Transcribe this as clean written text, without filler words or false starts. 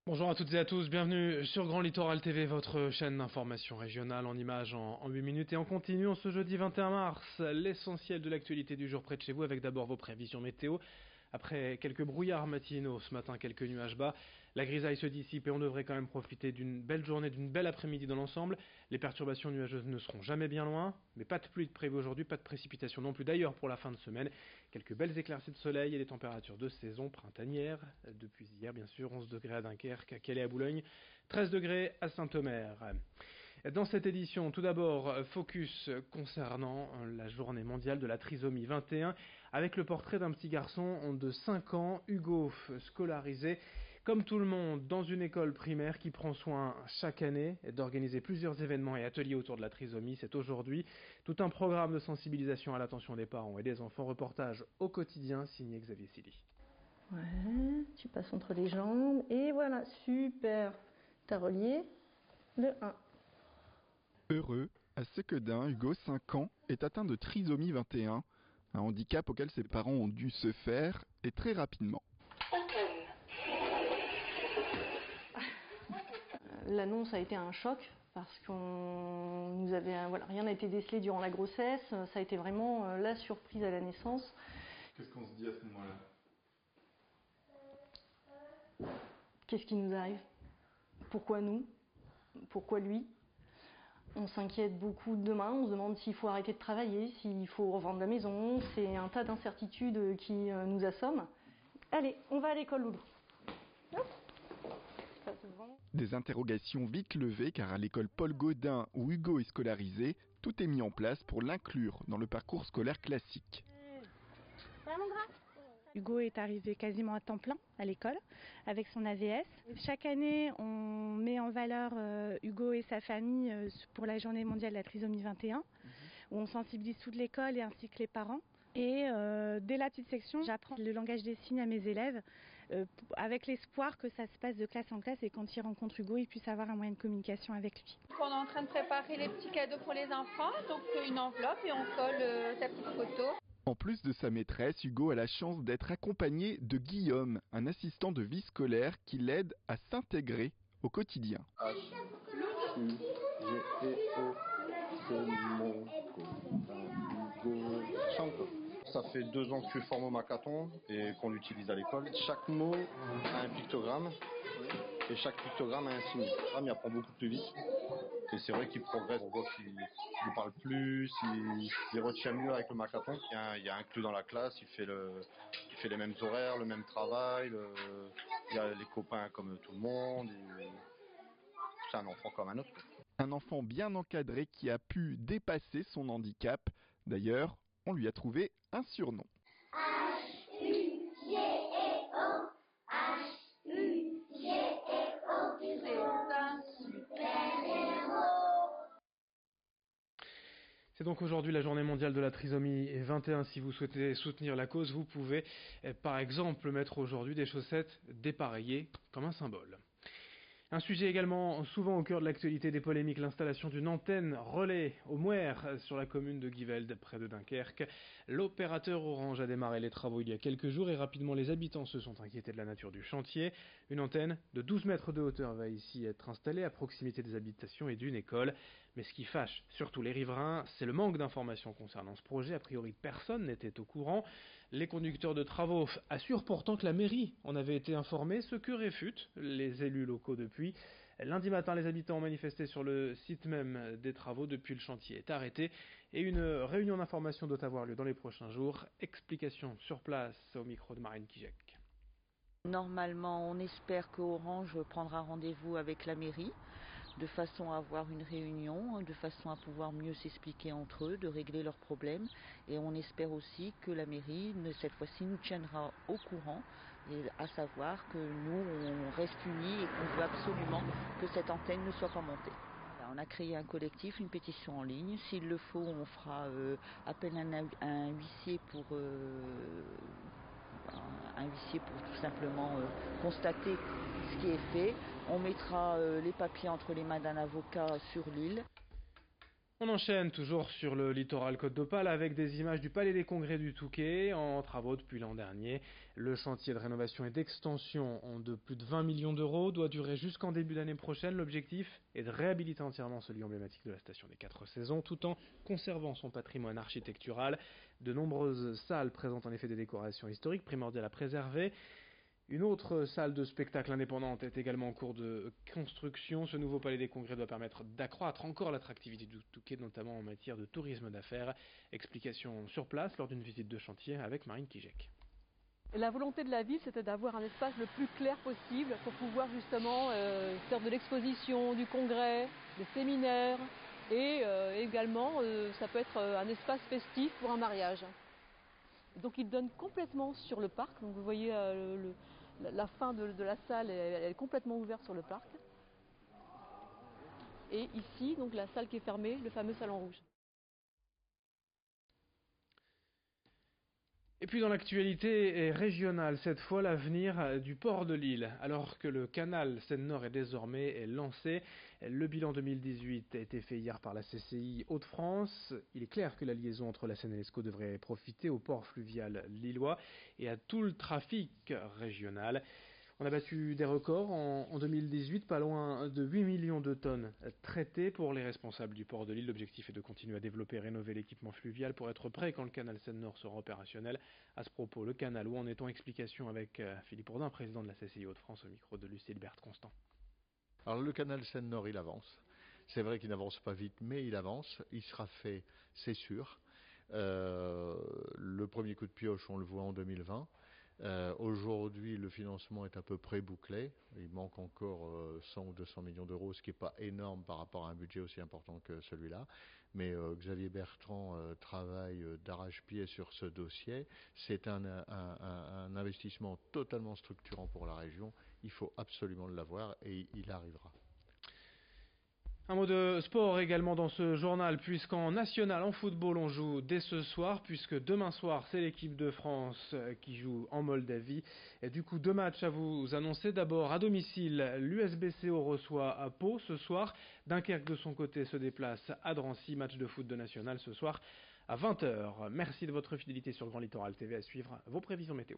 Bonjour à toutes et à tous, bienvenue sur Grand Littoral TV, votre chaîne d'information régionale en images en 8 minutes et en continu en ce jeudi 21 mars. L'essentiel de l'actualité du jour près de chez vous avec d'abord vos prévisions météo. Après quelques brouillards matinaux, ce matin quelques nuages bas, la grisaille se dissipe et on devrait quand même profiter d'une belle journée, d'une belle après-midi dans l'ensemble. Les perturbations nuageuses ne seront jamais bien loin, mais pas de pluie de prévu aujourd'hui, pas de précipitation non plus d'ailleurs pour la fin de semaine. Quelques belles éclaircies de soleil et des températures de saison printanières. Depuis hier bien sûr, 11 degrés à Dunkerque, à Calais, à Boulogne, 13 degrés à Saint-Omer. Dans cette édition, tout d'abord, focus concernant la journée mondiale de la trisomie 21, avec le portrait d'un petit garçon de 5 ans, Hugo, scolarisé comme tout le monde dans une école primaire qui prend soin chaque année d'organiser plusieurs événements et ateliers autour de la trisomie. C'est aujourd'hui tout un programme de sensibilisation à l'attention des parents et des enfants. Reportage au quotidien signé Xavier Silly. Ouais, tu passes entre les jambes et voilà, super. T'as relié le 1. Heureux, à Sequedin, Hugo, 5 ans, est atteint de trisomie 21, un handicap auquel ses parents ont dû se faire, et très rapidement. L'annonce a été un choc parce qu'on nous avait, rien n'a été décelé durant la grossesse. Ça a été vraiment la surprise à la naissance. Qu'est-ce qu'on se dit à ce moment-là? Qu'est-ce qui nous arrive? Pourquoi nous? Pourquoi lui? On s'inquiète beaucoup de demain, on se demande s'il faut arrêter de travailler, s'il faut revendre la maison. C'est un tas d'incertitudes qui nous assomment. Allez, on va à l'école, Loulou. Des interrogations vite levées car à l'école Paul Gaudin où Hugo est scolarisé, tout est mis en place pour l'inclure dans le parcours scolaire classique. Hugo est arrivé quasiment à temps plein à l'école avec son AVS. Chaque année, on met en valeur Hugo et sa famille pour la journée mondiale de la trisomie 21, où on sensibilise toute l'école et ainsi que les parents. Et dès la petite section, j'apprends le langage des signes à mes élèves avec l'espoir que ça se passe de classe en classe et quand ils rencontrent Hugo, ils puissent avoir un moyen de communication avec lui. On est en train de préparer les petits cadeaux pour les enfants, donc une enveloppe et on colle sa petite photo. En plus de sa maîtresse, Hugo a la chance d'être accompagné de Guillaume, un assistant de vie scolaire qui l'aide à s'intégrer au quotidien. Ça fait 2 ans que je suis formé au Makaton et qu'on l'utilise à l'école. Chaque mot a un pictogramme et chaque pictogramme a un signe. Il apprend beaucoup plus vite. Et c'est vrai qu'il progresse, on voit qu'il parle plus, il retient mieux avec le Makaton. Il y a inclus dans la classe, il fait les mêmes horaires, le même travail, il y a les copains comme tout le monde. C'est un enfant comme un autre. Un enfant bien encadré qui a pu dépasser son handicap. D'ailleurs, on lui a trouvé un surnom. H-U-G-E-O, H-U-G-E-O, c'est un super-héros. C'est donc aujourd'hui la journée mondiale de la trisomie 21. Si vous souhaitez soutenir la cause, vous pouvez par exemple mettre aujourd'hui des chaussettes dépareillées comme un symbole. Un sujet également souvent au cœur de l'actualité des polémiques, l'installation d'une antenne relais au Mouer sur la commune de Givelde, près de Dunkerque. L'opérateur Orange a démarré les travaux il y a quelques jours et rapidement les habitants se sont inquiétés de la nature du chantier. Une antenne de 12 mètres de hauteur va ici être installée à proximité des habitations et d'une école. Mais ce qui fâche surtout les riverains, c'est le manque d'informations concernant ce projet. A priori, personne n'était au courant. Les conducteurs de travaux assurent pourtant que la mairie en avait été informée, ce que réfutent les élus locaux depuis. Lundi matin, les habitants ont manifesté sur le site même des travaux. Depuis, le chantier est arrêté et une réunion d'information doit avoir lieu dans les prochains jours. Explication sur place au micro de Marine Kijek. Normalement, on espère que Orange prendra rendez-vous avec la mairie de façon à avoir une réunion, de façon à pouvoir mieux s'expliquer entre eux, de régler leurs problèmes. Et on espère aussi que la mairie, cette fois-ci, nous tiendra au courant, et à savoir que nous, on reste unis et qu'on veut absolument que cette antenne ne soit pas montée. On a créé un collectif, une pétition en ligne. S'il le faut, on fera appel à un huissier pour tout simplement constater ce qui est fait. On mettra les papiers entre les mains d'un avocat sur l'île. On enchaîne toujours sur le littoral Côte d'Opale avec des images du Palais des Congrès du Touquet en travaux depuis l'an dernier. Le chantier de rénovation et d'extension de plus de 20 millions d'euros doit durer jusqu'en début d'année prochaine. L'objectif est de réhabiliter entièrement ce lieu emblématique de la station des 4 saisons tout en conservant son patrimoine architectural. De nombreuses salles présentent en effet des décorations historiques primordiales à préserver. Une autre salle de spectacle indépendante est également en cours de construction. Ce nouveau palais des congrès doit permettre d'accroître encore l'attractivité du Touquet, notamment en matière de tourisme d'affaires. Explication sur place lors d'une visite de chantier avec Marine Kijek. La volonté de la ville, c'était d'avoir un espace le plus clair possible pour pouvoir justement faire de l'exposition, du congrès, des séminaires et également ça peut être un espace festif pour un mariage. Donc il donne complètement sur le parc, donc vous voyez la fin de la salle elle est complètement ouverte sur le parc. Et ici, donc la salle qui est fermée, le fameux salon rouge. Et puis dans l'actualité régionale, cette fois l'avenir du port de Lille. Alors que le canal Seine-Nord est désormais lancé, le bilan 2018 a été fait hier par la CCI Hauts-de-France. Il est clair que la liaison entre la Seine et l'Escaut devrait profiter au port fluvial lillois et à tout le trafic régional. On a battu des records en 2018, pas loin de 8 millions de tonnes traitées pour les responsables du port de Lille. L'objectif est de continuer à développer et rénover l'équipement fluvial pour être prêt quand le canal Seine-Nord sera opérationnel. À ce propos, le canal, où en est-on? Explication avec Philippe Bourdin, président de la CCI Hauts-de-France, au micro de Lucille Berthe-Constant. Alors le canal Seine-Nord, il avance. C'est vrai qu'il n'avance pas vite, mais il avance. Il sera fait, c'est sûr. Le premier coup de pioche, on le voit en 2020. Aujourd'hui, le financement est à peu près bouclé. Il manque encore 100 ou 200 millions d'euros, ce qui n'est pas énorme par rapport à un budget aussi important que celui-là. Mais Xavier Bertrand travaille d'arrache-pied sur ce dossier. C'est un investissement totalement structurant pour la région. Il faut absolument l'avoir et il arrivera. Un mot de sport également dans ce journal, puisqu'en national, en football, on joue dès ce soir, puisque demain soir, c'est l'équipe de France qui joue en Moldavie. Et du coup, 2 matchs à vous annoncer. D'abord, à domicile, l'USBCO reçoit à Pau ce soir. Dunkerque, de son côté, se déplace à Drancy. Match de foot de national ce soir à 20h. Merci de votre fidélité sur Grand Littoral TV. À suivre vos prévisions météo.